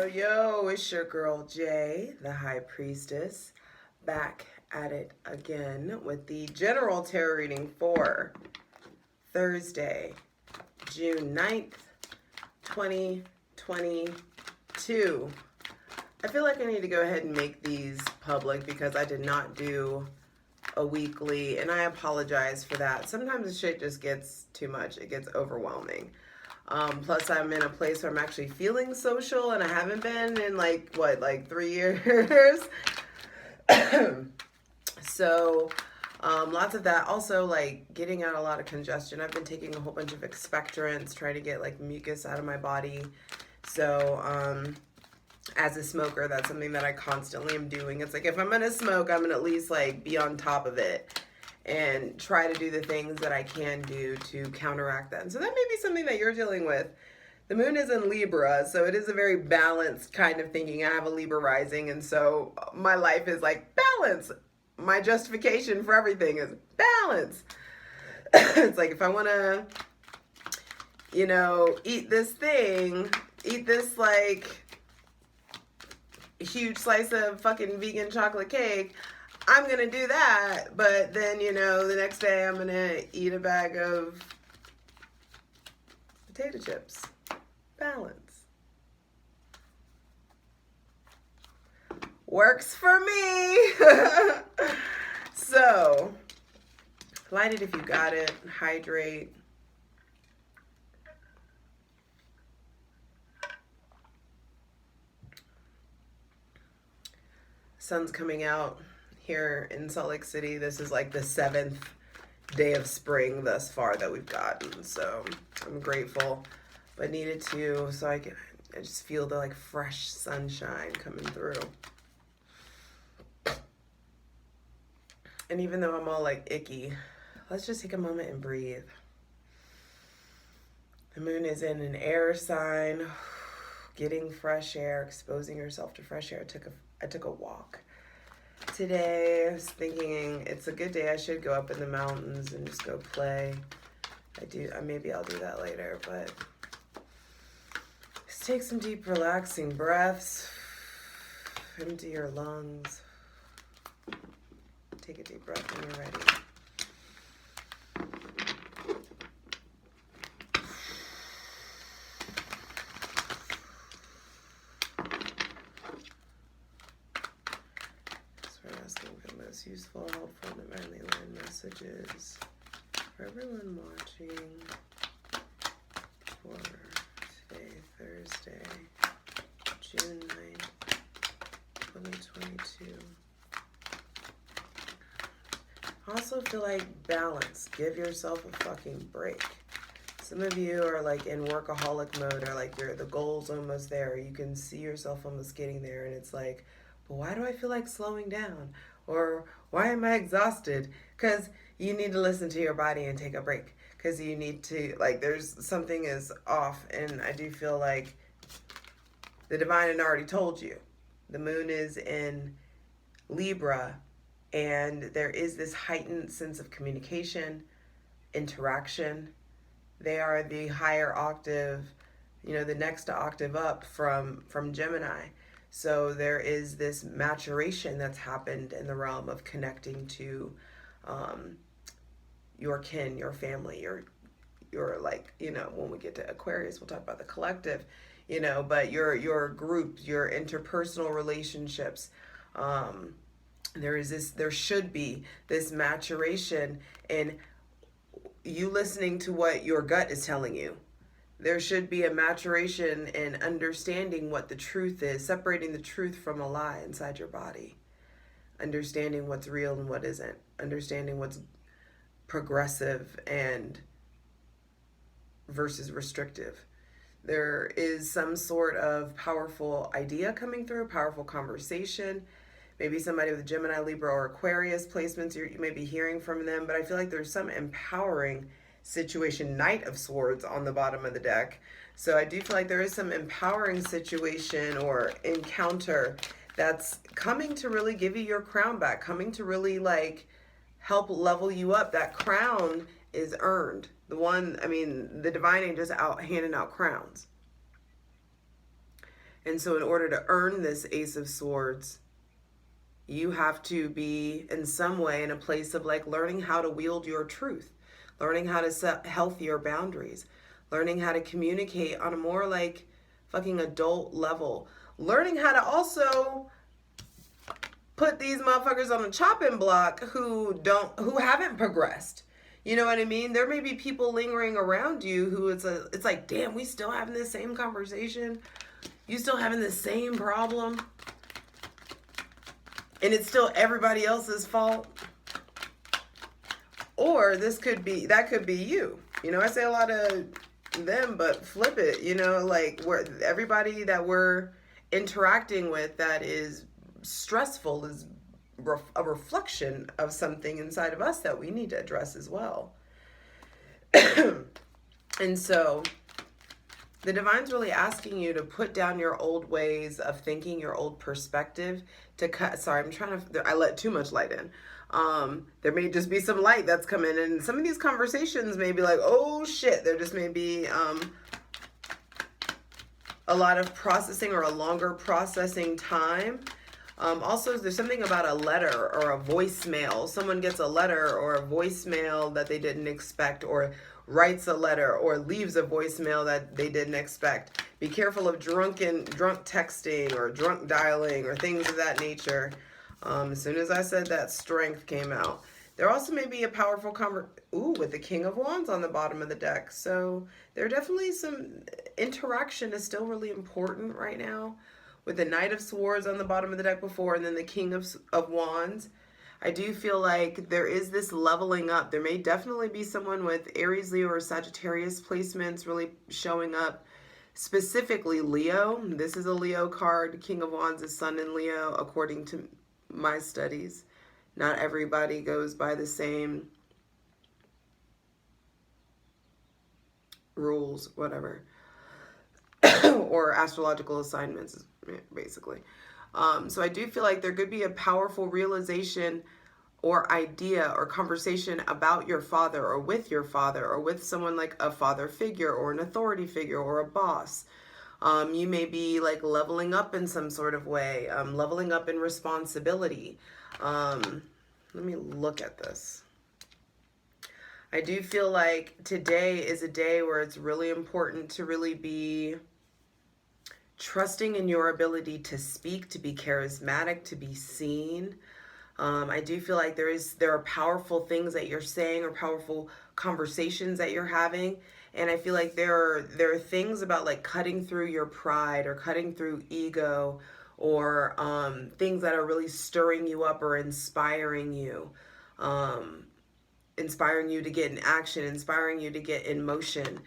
Yo, it's your girl Jay, the High Priestess, back at it again with the general tarot reading for Thursday, June 9th, 2022. I feel like I need to go ahead and make these public because I did not do a weekly, and I apologize for that. Sometimes the shit just gets too much, it gets overwhelming. Plus, I'm in a place where I'm actually feeling social, and I haven't been in like 3 years. So, lots of that. Also, like getting out a lot of congestion. I've been taking a whole bunch of expectorants, trying to get like mucus out of my body. So, as a smoker, that's something that I constantly am doing. It's like if I'm gonna smoke, I'm gonna at least like be on top of it and try to do the things that I can do to counteract that. And so that may be something that you're dealing with. The moon is in Libra, so it is a very balanced kind of thinking. I have a Libra rising, and so my life is like balance. My justification for everything is balance. It's like if I want to, eat this thing, eat this like huge slice of fucking vegan chocolate cake, I'm going to do that. But then, the next day I'm going to eat a bag of potato chips. Balance. Works for me. So, light it if you got it. Hydrate. Sun's coming out here in Salt Lake City. This is like the 7th day of spring thus far that we've gotten. So I'm grateful, but needed to, so I just feel the like fresh sunshine coming through. And even though I'm all like icky, let's just take a moment and breathe. The moon is in an air sign, getting fresh air, exposing yourself to fresh air. I took a walk today. I was thinking it's a good day. I should go up in the mountains and just go play. Maybe I'll do that later, but just take some deep, relaxing breaths. Empty your lungs. Take a deep breath when you're ready. Useful, helpful, divinely learned messages for everyone watching for today, Thursday, June 9th, 2022. I also feel like balance. Give yourself a fucking break. Some of you are like in workaholic mode, or like the goal's almost there. You can see yourself almost getting there, and it's like, but why do I feel like slowing down? Or why am I exhausted? Because you need to listen to your body and take a break. Because you need to, like, there's something is off. And I do feel like the divine had already told you. The moon is in Libra. And there is this heightened sense of communication, interaction. They are the higher octave, the next octave up from Gemini. So there is this maturation that's happened in the realm of connecting to your kin, your family, your like, when we get to Aquarius, we'll talk about the collective, but your groups, your interpersonal relationships. There should be this maturation in you listening to what your gut is telling you. There should be a maturation in understanding what the truth is, separating the truth from a lie inside your body, understanding what's real and what isn't, understanding what's progressive and versus restrictive. There is some sort of powerful idea coming through, powerful conversation. Maybe somebody with Gemini, Libra, or Aquarius placements, you may be hearing from them, but I feel like there's some empowering situation. Knight of Swords on the bottom of the deck. So I do feel like there is some empowering situation or encounter that's coming to really give you your crown back, coming to really like help level you up. That crown is earned. The divine ain't just out handing out crowns. And so in order to earn this Ace of Swords, you have to be in some way in a place of like learning how to wield your truth, learning how to set healthier boundaries, learning how to communicate on a more like fucking adult level, learning how to also put these motherfuckers on a chopping block who haven't progressed. You know what I mean? There may be people lingering around you who it's like, damn, we still having this same conversation. You still having the same problem. And it's still everybody else's fault. Or that could be you. You know, I say a lot of them, but flip it, you know, like where everybody that we're interacting with that is stressful is a reflection of something inside of us that we need to address as well. And so the divine's really asking you to put down your old ways of thinking, your old perspective to cut. Sorry, I let too much light in. There may just be some light that's come in, and some of these conversations may be like, oh shit, there just may be a lot of processing or a longer processing time. Also, there's something about a letter or a voicemail. Someone gets a letter or a voicemail that they didn't expect, or writes a letter or leaves a voicemail that they didn't expect. Be careful of drunk texting or drunk dialing or things of that nature. As soon as I said that, strength came out. There also may be a powerful with the King of Wands on the bottom of the deck. So there definitely some interaction is still really important right now. With the Knight of Swords on the bottom of the deck before, and then the King of Wands. I do feel like there is this leveling up. There may definitely be someone with Aries, Leo, or Sagittarius placements really showing up. Specifically Leo. This is a Leo card. King of Wands is Sun in Leo, according to my studies. Not everybody goes by the same rules, whatever. Or astrological assignments, basically. So I do feel like there could be a powerful realization or idea or conversation about your father or with someone like a father figure or an authority figure or a boss. You may be like leveling up in some sort of way, leveling up in responsibility. Let me look at this. I do feel like today is a day where it's really important to really be trusting in your ability to speak, to be charismatic, to be seen. I do feel like there are powerful things that you're saying or powerful conversations that you're having. And I feel like there are things about like cutting through your pride or cutting through ego or things that are really stirring you up or inspiring you to get in action, inspiring you to get in motion.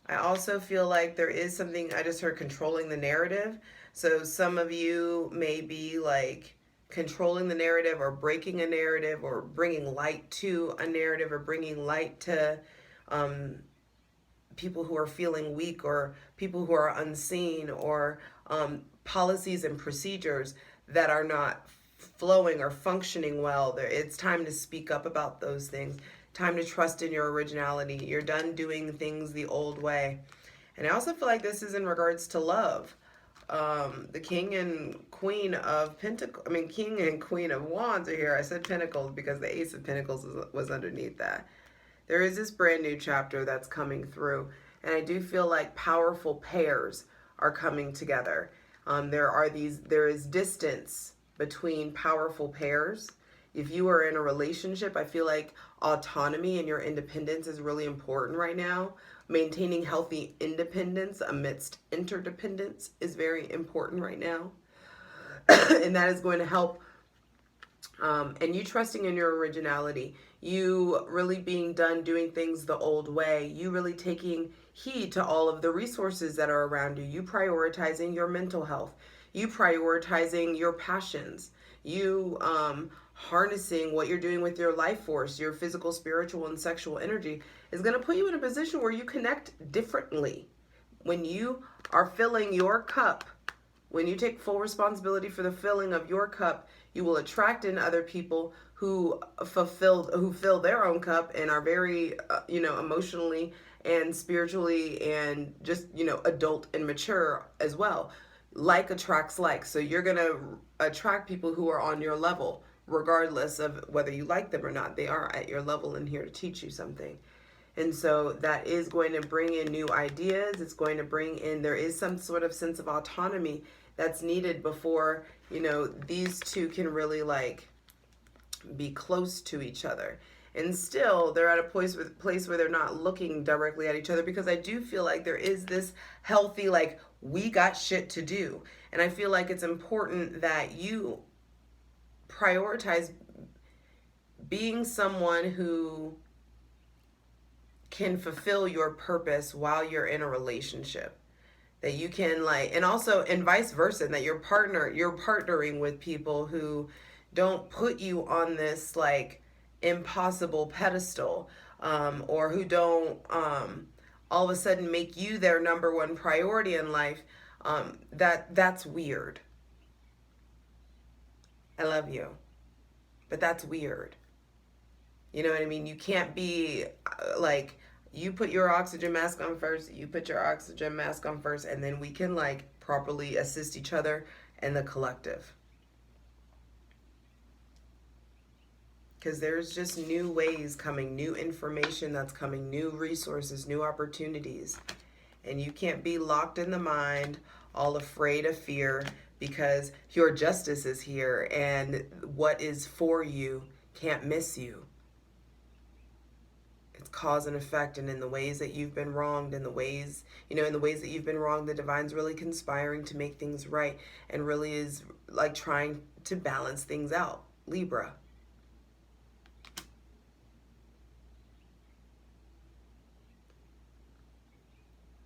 I also feel like there is something, I just heard controlling the narrative. So some of you may be like controlling the narrative or breaking a narrative or bringing light to a narrative or bringing light to people who are feeling weak or people who are unseen or policies and procedures that are not flowing or functioning well. It's time to speak up about those things. Time to trust in your originality. You're done doing things the old way. And I also feel like this is in regards to love. The King and Queen of Pentacles, King and Queen of Wands are here. I said Pentacles because the Ace of Pentacles was underneath that. There is this brand new chapter that's coming through. And I do feel like powerful pairs are coming together. There is distance between powerful pairs. If you are in a relationship, I feel like autonomy and your independence is really important right now. Maintaining healthy independence amidst interdependence is very important right now. And that is going to help. And you trusting in your originality, you really being done doing things the old way, you really taking heed to all of the resources that are around you, you prioritizing your mental health, you prioritizing your passions, you harnessing what you're doing with your life force, your physical, spiritual, and sexual energy is going to put you in a position where you connect differently. When you are filling your cup, when you take full responsibility for the filling of your cup, you will attract in other people who fill their own cup and are very, emotionally and spiritually and just, you know, adult and mature as well. Like attracts like. So you're going to attract people who are on your level, regardless of whether you like them or not. They are at your level and here to teach you something. And so that is going to bring in new ideas. It's going to bring in, there is some sort of sense of autonomy that's needed before, you know, these two can really like be close to each other. And still, they're at a place where they're not looking directly at each other, because I do feel like there is this healthy, like, we got shit to do. And I feel like it's important that you prioritize being someone who can fulfill your purpose while you're in a relationship. That you can like, and also, and vice versa, that you're partnering with people who don't put you on this like impossible pedestal, or who don't all of a sudden make you their number one priority in life. That's weird. I love you, but that's weird. You know what I mean? You can't be like, you put your oxygen mask on first, you put your oxygen mask on first, and then we can like properly assist each other and the collective. Because there's just new ways coming, new information that's coming, new resources, new opportunities. And you can't be locked in the mind, all afraid of fear, because your justice is here and what is for you can't miss you. It's cause and effect, and in the ways that you've been wronged, in the ways, you know, in the ways that you've been wronged, the divine's really conspiring to make things right and really is like trying to balance things out. Libra.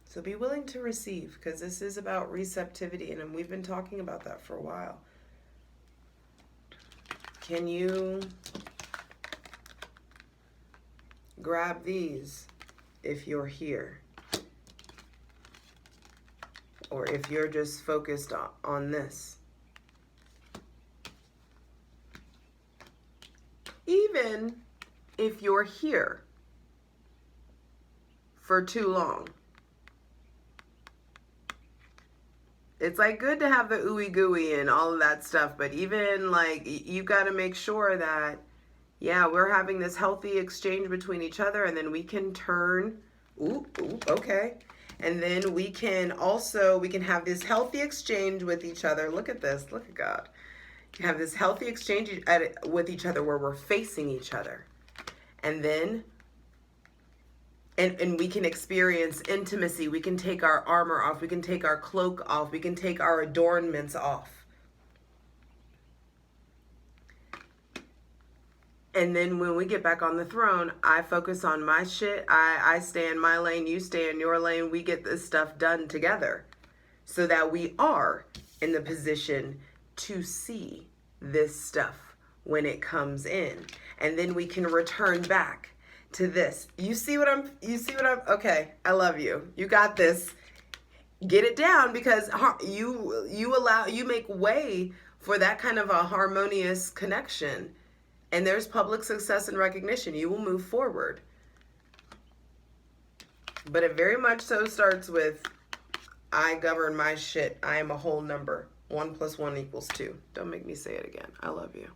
So be willing to receive, because this is about receptivity, and we've been talking about that for a while. Can you grab these if you're here? Or if you're just focused on this? Even if you're here for too long. It's like good to have the ooey gooey and all of that stuff, but even like you got to make sure that, yeah, we're having this healthy exchange between each other, and then we can turn, okay. And then we can have this healthy exchange with each other. Look at this, look at God. You have this healthy exchange with each other where we're facing each other. And then and we can experience intimacy. We can take our armor off. We can take our cloak off. We can take our adornments off. And then when we get back on the throne, I focus on my shit. I stay in my lane. You stay in your lane. We get this stuff done together so that we are in the position to see this stuff when it comes in. And then we can return back to this. You see what I'm, okay, I love you. You got this. Get it down, because you make way for that kind of a harmonious connection. And there's public success and recognition. You will move forward. But it very much so starts with, I govern my shit. I am a whole number. 1 + 1 = 2. Don't make me say it again. I love you.